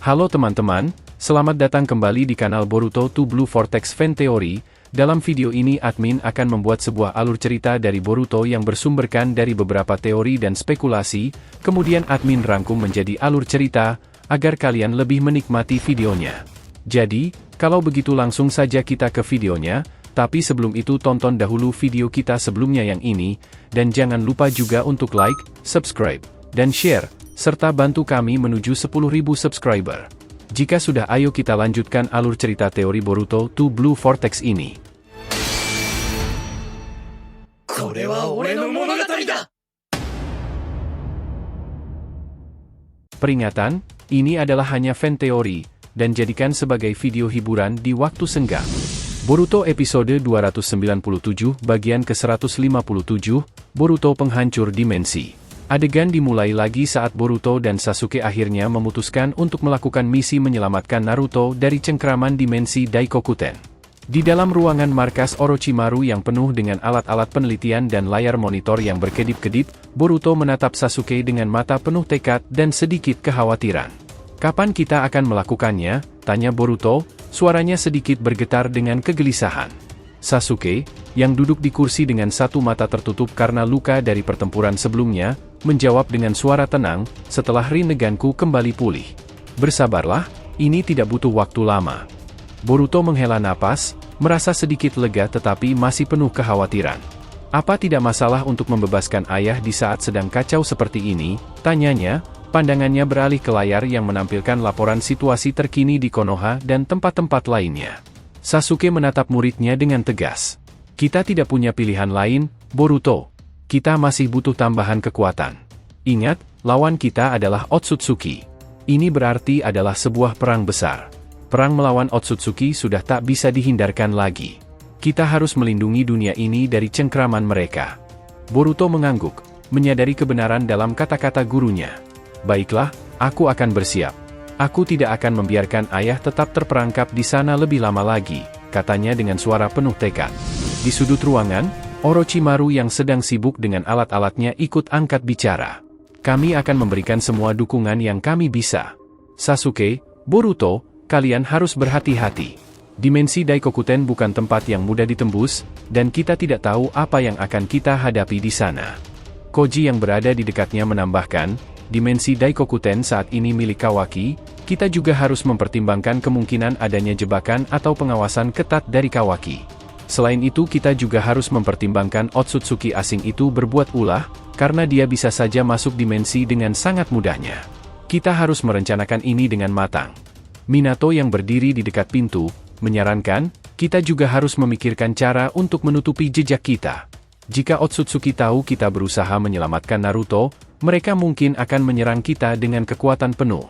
Halo teman-teman, selamat datang kembali di kanal Boruto 2 Blue Vortex Fan Theory. Dalam video ini admin akan membuat sebuah alur cerita dari Boruto yang bersumberkan dari beberapa teori dan spekulasi, kemudian admin rangkum menjadi alur cerita, agar kalian lebih menikmati videonya. Jadi, kalau begitu langsung saja kita ke videonya, tapi sebelum itu tonton dahulu video kita sebelumnya yang ini, dan jangan lupa juga untuk like, subscribe, dan share, serta bantu kami menuju 10.000 subscriber. Jika sudah, ayo kita lanjutkan alur cerita teori Boruto 2 Blue Vortex ini. Peringatan, ini adalah hanya fan teori, dan jadikan sebagai video hiburan di waktu senggang. Boruto episode 297 bagian ke-157, Boruto penghancur dimensi. Adegan dimulai lagi saat Boruto dan Sasuke akhirnya memutuskan untuk melakukan misi menyelamatkan Naruto dari cengkraman dimensi Daikokuten. Di dalam ruangan markas Orochimaru yang penuh dengan alat-alat penelitian dan layar monitor yang berkedip-kedip, Boruto menatap Sasuke dengan mata penuh tekad dan sedikit kekhawatiran. "Kapan kita akan melakukannya?" tanya Boruto, suaranya sedikit bergetar dengan kegelisahan. Sasuke, yang duduk di kursi dengan satu mata tertutup karena luka dari pertempuran sebelumnya, menjawab dengan suara tenang, "Setelah Rinneganku kembali pulih. Bersabarlah, ini tidak butuh waktu lama." Boruto menghela napas, merasa sedikit lega tetapi masih penuh kekhawatiran. "Apa tidak masalah untuk membebaskan ayah di saat sedang kacau seperti ini?" tanyanya, pandangannya beralih ke layar yang menampilkan laporan situasi terkini di Konoha dan tempat-tempat lainnya. Sasuke menatap muridnya dengan tegas. "Kita tidak punya pilihan lain, Boruto. Kita masih butuh tambahan kekuatan. Ingat, lawan kita adalah Otsutsuki. Ini berarti adalah sebuah perang besar. Perang melawan Otsutsuki sudah tak bisa dihindarkan lagi. Kita harus melindungi dunia ini dari cengkraman mereka." Boruto mengangguk, menyadari kebenaran dalam kata-kata gurunya. "Baiklah, aku akan bersiap. Aku tidak akan membiarkan ayah tetap terperangkap di sana lebih lama lagi," katanya dengan suara penuh tekad. Di sudut ruangan, Orochimaru yang sedang sibuk dengan alat-alatnya ikut angkat bicara. "Kami akan memberikan semua dukungan yang kami bisa. Sasuke, Boruto, kalian harus berhati-hati. Dimensi Daikokuten bukan tempat yang mudah ditembus, dan kita tidak tahu apa yang akan kita hadapi di sana." Koji yang berada di dekatnya menambahkan, "Dimensi Daikokuten saat ini milik Kawaki, kita juga harus mempertimbangkan kemungkinan adanya jebakan atau pengawasan ketat dari Kawaki. Selain itu kita juga harus mempertimbangkan Otsutsuki asing itu berbuat ulah, karena dia bisa saja masuk dimensi dengan sangat mudahnya. Kita harus merencanakan ini dengan matang." Minato yang berdiri di dekat pintu, menyarankan, "Kita juga harus memikirkan cara untuk menutupi jejak kita. Jika Otsutsuki tahu kita berusaha menyelamatkan Naruto, mereka mungkin akan menyerang kita dengan kekuatan penuh."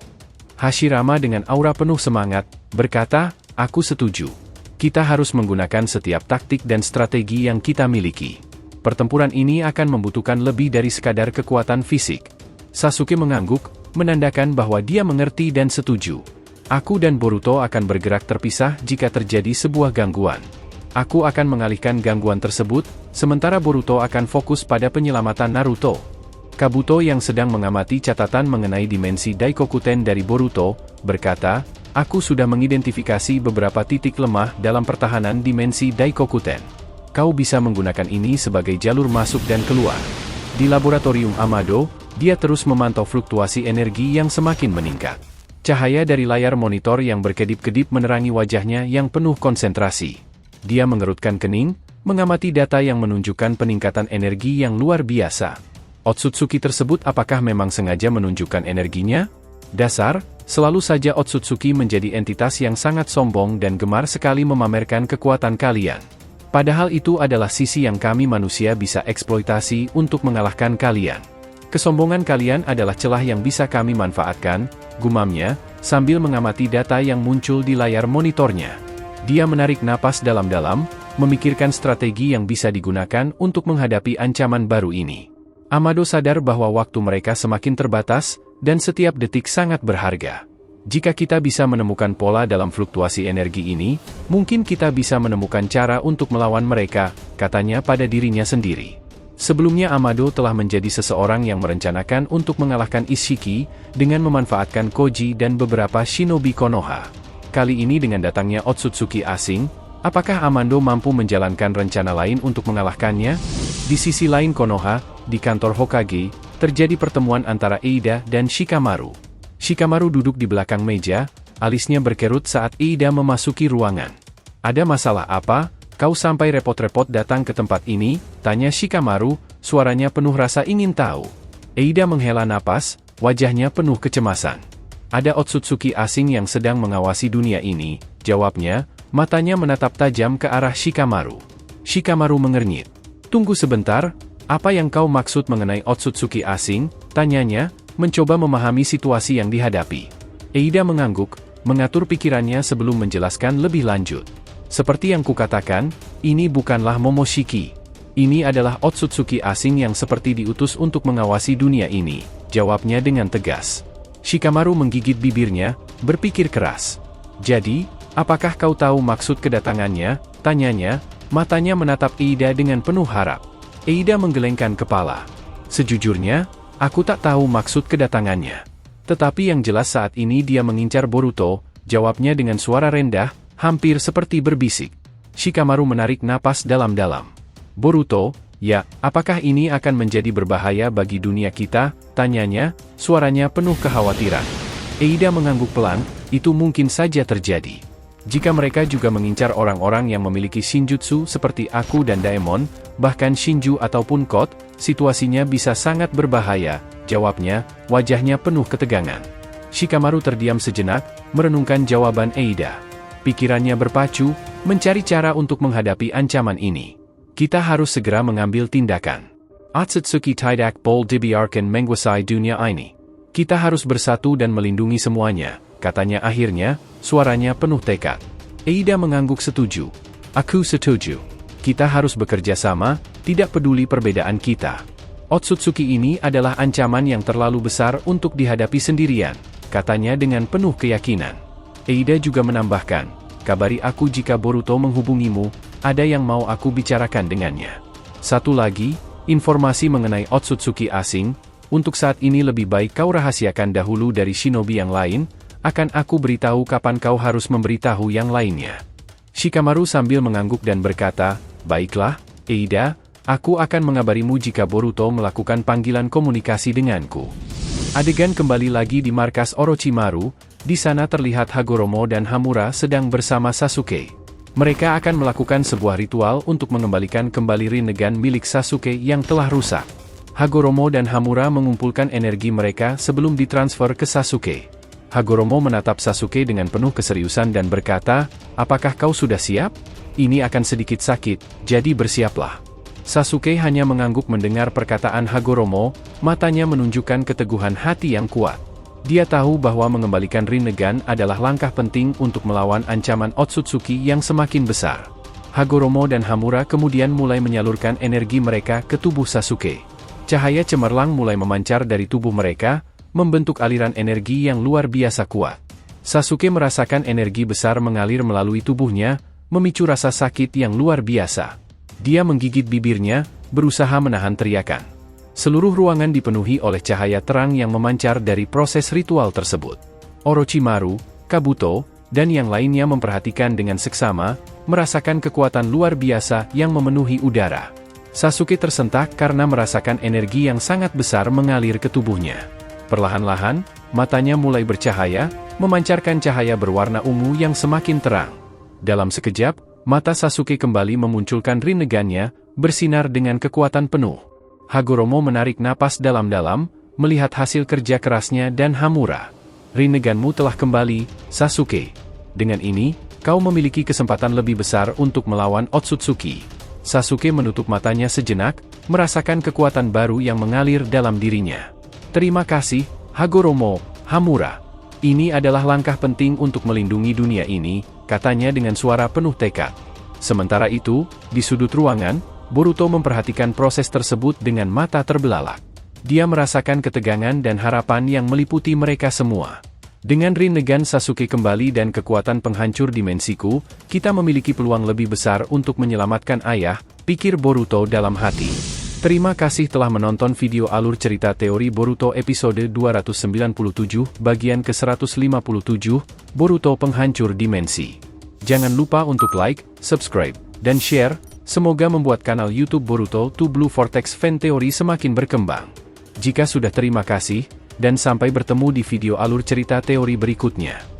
Hashirama dengan aura penuh semangat, berkata, "Aku setuju. Kita harus menggunakan setiap taktik dan strategi yang kita miliki. Pertempuran ini akan membutuhkan lebih dari sekadar kekuatan fisik." Sasuke mengangguk, menandakan bahwa dia mengerti dan setuju. "Aku dan Boruto akan bergerak terpisah jika terjadi sebuah gangguan. Aku akan mengalihkan gangguan tersebut, sementara Boruto akan fokus pada penyelamatan Naruto." Kabuto yang sedang mengamati catatan mengenai dimensi Daikokuten dari Boruto, berkata, "Aku sudah mengidentifikasi beberapa titik lemah dalam pertahanan dimensi Daikokuten. Kau bisa menggunakan ini sebagai jalur masuk dan keluar." Di laboratorium Amado, dia terus memantau fluktuasi energi yang semakin meningkat. Cahaya dari layar monitor yang berkedip-kedip menerangi wajahnya yang penuh konsentrasi. Dia mengerutkan kening, mengamati data yang menunjukkan peningkatan energi yang luar biasa. Otsutsuki tersebut apakah memang sengaja menunjukkan energinya? Dasar, selalu saja Otsutsuki menjadi entitas yang sangat sombong dan gemar sekali memamerkan kekuatan kalian. Padahal itu adalah sisi yang kami manusia bisa eksploitasi untuk mengalahkan kalian. Kesombongan kalian adalah celah yang bisa kami manfaatkan, gumamnya, sambil mengamati data yang muncul di layar monitornya. Dia menarik napas dalam-dalam, memikirkan strategi yang bisa digunakan untuk menghadapi ancaman baru ini. Amado sadar bahwa waktu mereka semakin terbatas, dan setiap detik sangat berharga. Jika kita bisa menemukan pola dalam fluktuasi energi ini, mungkin kita bisa menemukan cara untuk melawan mereka, katanya pada dirinya sendiri. Sebelumnya Amado telah menjadi seseorang yang merencanakan untuk mengalahkan Ishiki dengan memanfaatkan Koji dan beberapa shinobi Konoha. Kali ini dengan datangnya Otsutsuki asing, apakah Amado mampu menjalankan rencana lain untuk mengalahkannya? Di sisi lain Konoha, di kantor Hokage, terjadi pertemuan antara Eida dan Shikamaru. Shikamaru duduk di belakang meja, alisnya berkerut saat Eida memasuki ruangan. "Ada masalah apa? Kau sampai repot-repot datang ke tempat ini?" tanya Shikamaru, suaranya penuh rasa ingin tahu. Eida menghela napas, wajahnya penuh kecemasan. "Ada Otsutsuki asing yang sedang mengawasi dunia ini," jawabnya, matanya menatap tajam ke arah Shikamaru. Shikamaru mengernyit. "Tunggu sebentar, apa yang kau maksud mengenai Otsutsuki asing?" tanyanya, mencoba memahami situasi yang dihadapi. Eida mengangguk, mengatur pikirannya sebelum menjelaskan lebih lanjut. "Seperti yang kukatakan, ini bukanlah Momoshiki. Ini adalah Otsutsuki asing yang seperti diutus untuk mengawasi dunia ini," jawabnya dengan tegas. Shikamaru menggigit bibirnya, berpikir keras. "Jadi, apakah kau tahu maksud kedatangannya?" tanyanya, matanya menatap Eida dengan penuh harap. Eida menggelengkan kepala. "Sejujurnya, aku tak tahu maksud kedatangannya. Tetapi yang jelas saat ini dia mengincar Boruto," jawabnya dengan suara rendah, hampir seperti berbisik. Shikamaru menarik napas dalam-dalam. "Boruto, ya, apakah ini akan menjadi berbahaya bagi dunia kita?" tanyanya, suaranya penuh kekhawatiran. Eida mengangguk pelan, "Itu mungkin saja terjadi. Jika mereka juga mengincar orang-orang yang memiliki Shinjutsu seperti aku dan Daemon, bahkan Shinju ataupun Kot, situasinya bisa sangat berbahaya," jawabnya, wajahnya penuh ketegangan. Shikamaru terdiam sejenak, merenungkan jawaban Eida. Pikirannya berpacu, mencari cara untuk menghadapi ancaman ini. "Kita harus segera mengambil tindakan. Otsutsuki tidak boleh dibiarkan menguasai dunia ini. Kita harus bersatu dan melindungi semuanya," katanya akhirnya, suaranya penuh tekad. Eida mengangguk setuju. "Aku setuju. Kita harus bekerja sama, tidak peduli perbedaan kita. Otsutsuki ini adalah ancaman yang terlalu besar untuk dihadapi sendirian," katanya dengan penuh keyakinan. Eida juga menambahkan, "Kabari aku jika Boruto menghubungimu, ada yang mau aku bicarakan dengannya. Satu lagi, informasi mengenai Otsutsuki asing, untuk saat ini lebih baik kau rahasiakan dahulu dari shinobi yang lain, akan aku beritahu kapan kau harus memberitahu yang lainnya." Shikamaru sambil mengangguk dan berkata, "Baiklah, Eida, aku akan mengabarimu jika Boruto melakukan panggilan komunikasi denganku." Adegan kembali lagi di markas Orochimaru. Di sana terlihat Hagoromo dan Hamura sedang bersama Sasuke. Mereka akan melakukan sebuah ritual untuk mengembalikan kembali Rinnegan milik Sasuke yang telah rusak. Hagoromo dan Hamura mengumpulkan energi mereka sebelum ditransfer ke Sasuke. Hagoromo menatap Sasuke dengan penuh keseriusan dan berkata, "Apakah kau sudah siap? Ini akan sedikit sakit, jadi bersiaplah." Sasuke hanya mengangguk mendengar perkataan Hagoromo, matanya menunjukkan keteguhan hati yang kuat. Dia tahu bahwa mengembalikan Rinnegan adalah langkah penting untuk melawan ancaman Otsutsuki yang semakin besar. Hagoromo dan Hamura kemudian mulai menyalurkan energi mereka ke tubuh Sasuke. Cahaya cemerlang mulai memancar dari tubuh mereka, membentuk aliran energi yang luar biasa kuat. Sasuke merasakan energi besar mengalir melalui tubuhnya, memicu rasa sakit yang luar biasa. Dia menggigit bibirnya, berusaha menahan teriakan. Seluruh ruangan dipenuhi oleh cahaya terang yang memancar dari proses ritual tersebut. Orochimaru, Kabuto, dan yang lainnya memperhatikan dengan seksama, merasakan kekuatan luar biasa yang memenuhi udara. Sasuke tersentak karena merasakan energi yang sangat besar mengalir ke tubuhnya. Perlahan-lahan, matanya mulai bercahaya, memancarkan cahaya berwarna ungu yang semakin terang. Dalam sekejap, mata Sasuke kembali memunculkan Rinnegan-nya, bersinar dengan kekuatan penuh. Hagoromo menarik napas dalam-dalam, melihat hasil kerja kerasnya dan Hamura. "Rinnegan-mu telah kembali, Sasuke. Dengan ini, kau memiliki kesempatan lebih besar untuk melawan Otsutsuki." Sasuke menutup matanya sejenak, merasakan kekuatan baru yang mengalir dalam dirinya. "Terima kasih, Hagoromo, Hamura. Ini adalah langkah penting untuk melindungi dunia ini," katanya dengan suara penuh tekad. Sementara itu, di sudut ruangan, Boruto memperhatikan proses tersebut dengan mata terbelalak. Dia merasakan ketegangan dan harapan yang meliputi mereka semua. "Dengan Rinnegan Sasuke kembali dan kekuatan penghancur dimensiku, kita memiliki peluang lebih besar untuk menyelamatkan ayah," pikir Boruto dalam hati. Terima kasih telah menonton video alur cerita teori Boruto episode 297 bagian ke-157, Boruto Penghancur Dimensi. Jangan lupa untuk like, subscribe, dan share, semoga membuat kanal YouTube Boruto to Blue Vortex Fan Theory semakin berkembang. Jika sudah terima kasih, dan sampai bertemu di video alur cerita teori berikutnya.